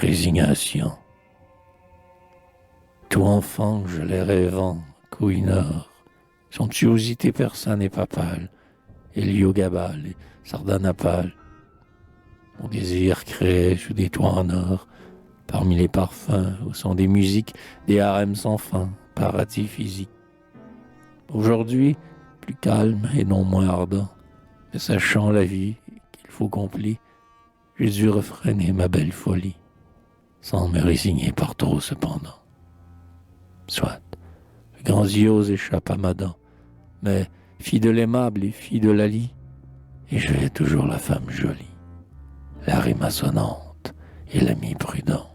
résignation. Tout enfant, je les rêvant, Koh-i-Noor, somptuosité persane et papale, Héliogabale et Sardanapale. Mon désir créé sous des toits en or, parmi les parfums, au son des musiques, des harems sans fin, paradis physique. Aujourd'hui, plus calme et non moins ardent, mais sachant la vie qu'il faut complir, j'ai dû refréner ma belle folie, sans me résigner par trop cependant. Soit, le grandiose échappe à ma dent, mais fille de l'aimable et fille de la lie, et je vais toujours la femme jolie, la rime assonante et l'ami prudent.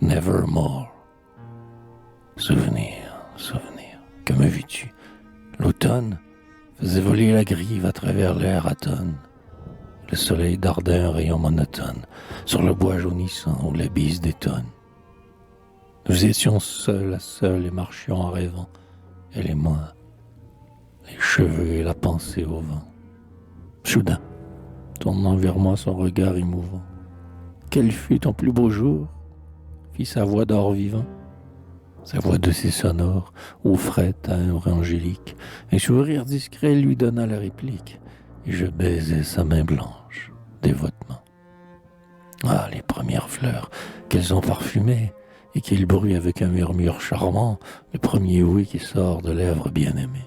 Nevermore. Souvenir, souvenir, que me vis-tu? L'automne faisait voler la grive à travers l'air atone. Le soleil dardait un rayon monotone sur le bois jaunissant où la bise détonne. Nous étions seuls à seuls et marchions en rêvant, elle et moi, les cheveux et la pensée au vent. Soudain, tournant vers moi son regard émouvant, quel fut ton plus beau jour? Fit sa voix d'or vivant. Sa voix douce et sonore, eau frais, timbre angélique, un sourire discret lui donna la réplique, et je baisais sa main blanche, dévotement. Ah, les premières fleurs, qu'elles ont parfumées, et quel bruit avec un murmure charmant, le premier oui qui sort de lèvres bien-aimées.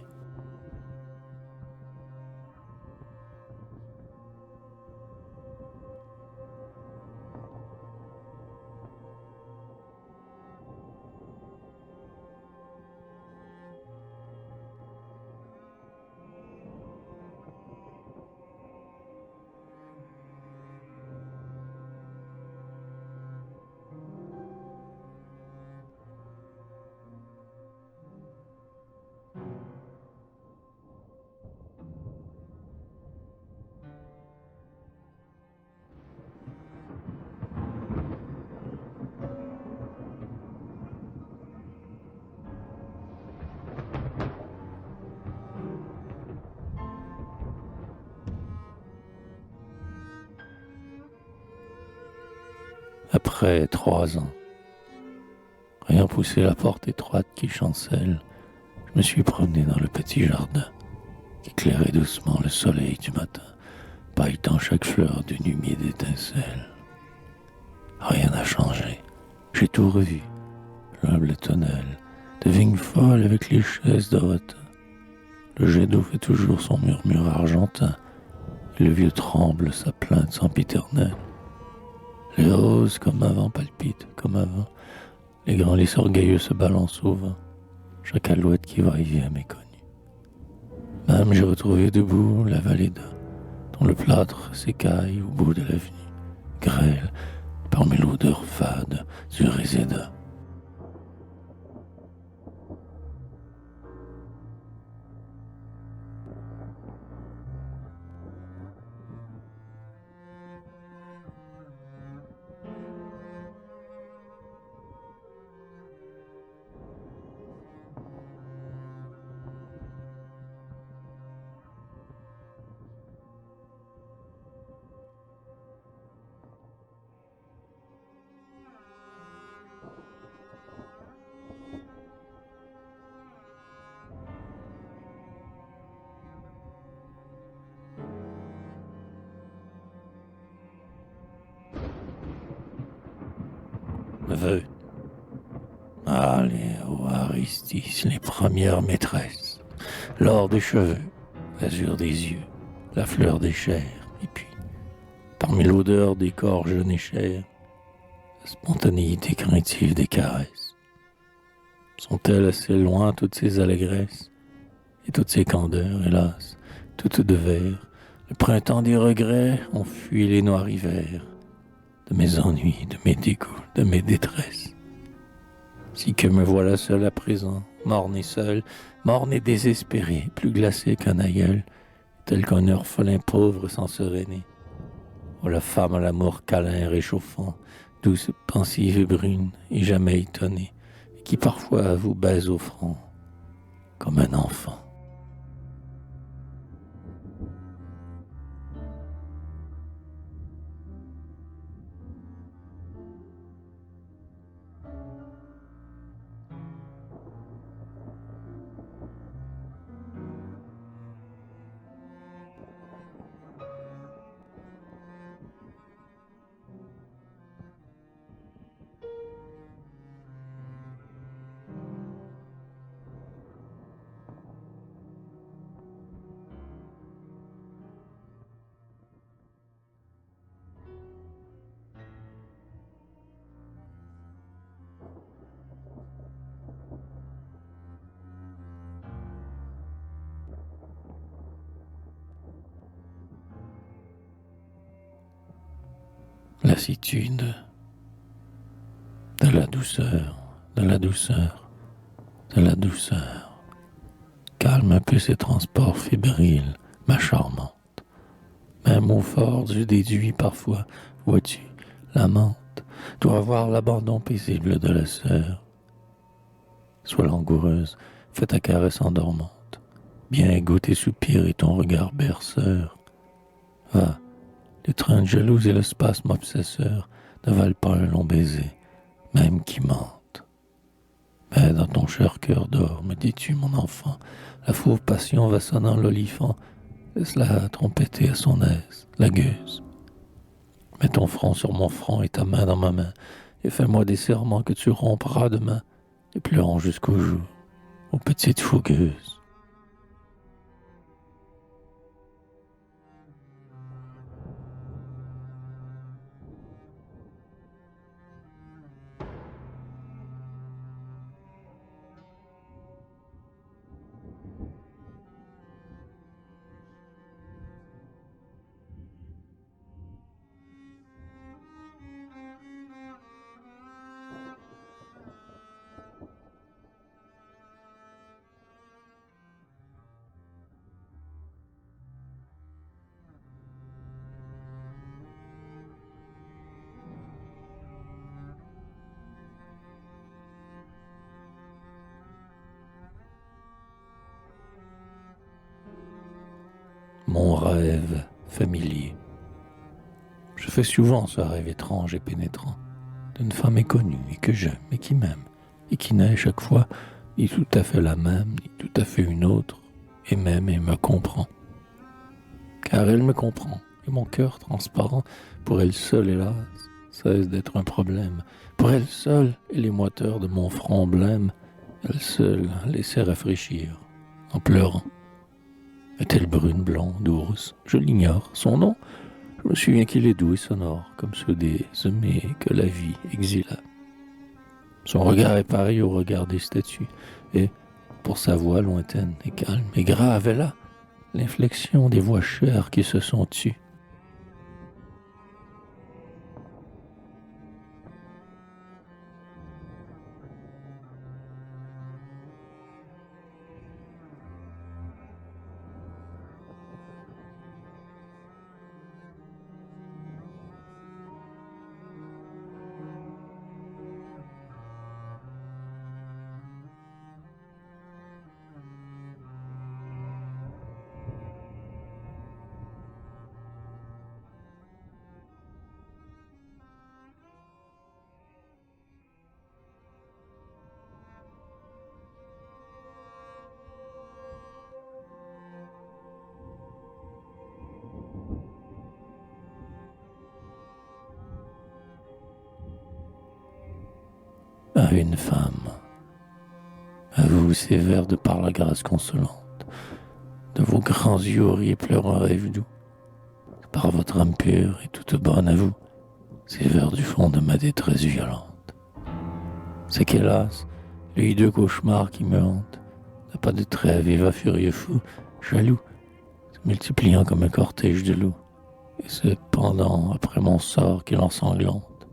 Après 3 ans, ayant poussé la porte étroite qui chancelle, je me suis promené dans le petit jardin qu'éclairait doucement le soleil du matin, pailletant chaque fleur d'une humide étincelle. Rien n'a changé, j'ai tout revu, l'humble tonnelle, de vignes folles avec les chaises d'Orotin. Le jet d'eau fait toujours son murmure argentin, et le vieux tremble sa plainte sempiternelle. Les roses comme avant palpitent, comme avant, les grands lys orgueilleux se balancent au vent, chaque alouette qui va et vient méconnue. Même j'ai retrouvé debout la vallée d'A, dont le plâtre s'écaille au bout de l'avenue, grêle parmi l'odeur fade du réséda. Neveu. Ah, les Oaristis, les premières maîtresses. l'or des cheveux, l'azur des yeux, la fleur des chairs, et puis, parmi l'odeur des corps jeunes et chers, la spontanéité craintive des caresses. Sont-elles assez loin toutes ces allégresses et toutes ces candeurs, hélas, toutes de verre? Le printemps des regrets ont fui les noirs hivers de mes ennuis, de mes dégoûts, de mes détresses. Si que me voilà seul à présent, morne et seul, morne et désespéré, plus glacé qu'un aïeul, tel qu'un orphelin pauvre sans sereiner. Oh, la femme à l'amour câlin et réchauffant, douce, pensive et brune, et jamais étonnée, et qui parfois vous baise au front, comme un enfant. Lassitude, de la douceur, de la douceur, de la douceur. Calme un peu ces transports fébriles, ma charmante. Même au fort je déduis parfois, vois-tu, l'amante doit avoir l'abandon paisible de la sœur. Sois langoureuse, fais ta caresse endormante, bien égaux tes soupirs et ton regard berceur. Va, l'étreinte jalouse et le spasme obsesseur ne valent pas un long baiser, même qui mente. Mais dans ton cher cœur d'or, me dis-tu, mon enfant, la fauve passion va sonnant l'olifant, laisse-la trompetter à son aise, la gueuse. Mets ton front sur mon front et ta main dans ma main, et fais-moi des serments que tu rompras demain, et pleurons jusqu'au jour, ô petite fougueuse. Mon rêve familier. Je fais souvent ce rêve étrange et pénétrant d'une femme inconnue et que j'aime et qui m'aime et qui n'est chaque fois ni tout à fait la même ni tout à fait une autre et m'aime et me comprend. Car elle me comprend et mon cœur transparent pour elle seule hélas cesse d'être un problème. Pour elle seule et les moiteurs de mon front blême, elle seule laissait rafraîchir en pleurant. Est-elle brune, blonde ou rousse? Je l'ignore. Son nom? Je me souviens qu'il est doux et sonore, comme ceux des aimés que la vie exila. Son regard est pareil au regard des statues, et, pour sa voix lointaine et calme et grave, elle a l'inflexion des voix chères qui se sont tues. À une femme, à vous sévère de par la grâce consolante, De vos grands yeux auriez pleuré un rêve doux. Par votre âme pure et toute bonne à vous, c'est vers du fond de ma détresse violente. C'est qu'hélas, le hideux cauchemar qui me hante n'a pas de trêve et va furieux fou, jaloux, se multipliant comme un cortège de loups, et se pendant après mon sort qui l'ensanglante.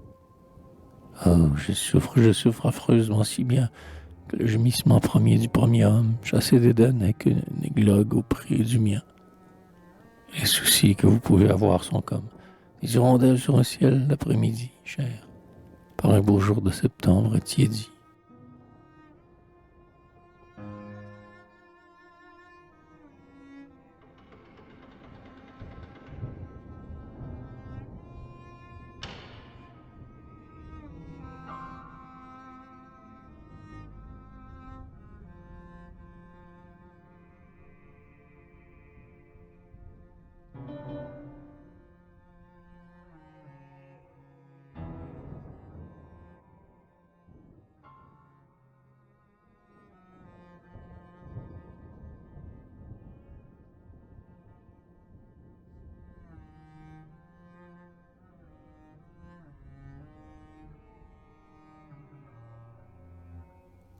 Oh, je souffre affreusement si bien que le gémissement premier du premier homme, chassé d'Éden, n'est qu'un églogue au prix du mien. Les soucis que vous pouvez avoir sont comme des hirondelles sur un ciel d'après-midi, cher, par un beau jour de septembre tiédi.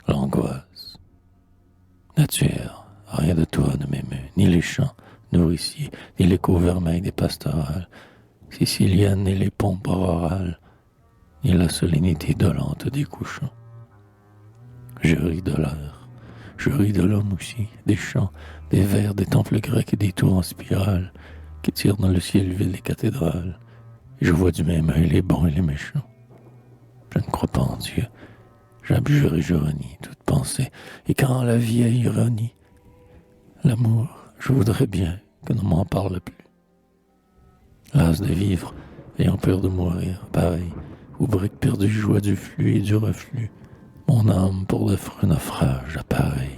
L'angoisse. Nature, rien de toi ne m'émeut, ni les champs nourriciers, ni l'écho vermeil des pastorales siciliennes, ni les pompes aurorales, ni la solennité dolente des couchants. Je ris de l'air, je ris de l'homme aussi, des chants, des vers, des temples grecs et des tours en spirale qui tirent dans le ciel vide les cathédrales. Et je vois du même œil les bons et les méchants. Je ne crois pas en Dieu. J'abjure et je renie toute pensée, et quand la vieille ironie, l'amour, je voudrais bien que l'on m'en parle plus. Las de vivre, ayant peur de mourir, pareil, aux briques perdues joie du flux et du reflux, mon âme pour d'affreux naufrages appareil.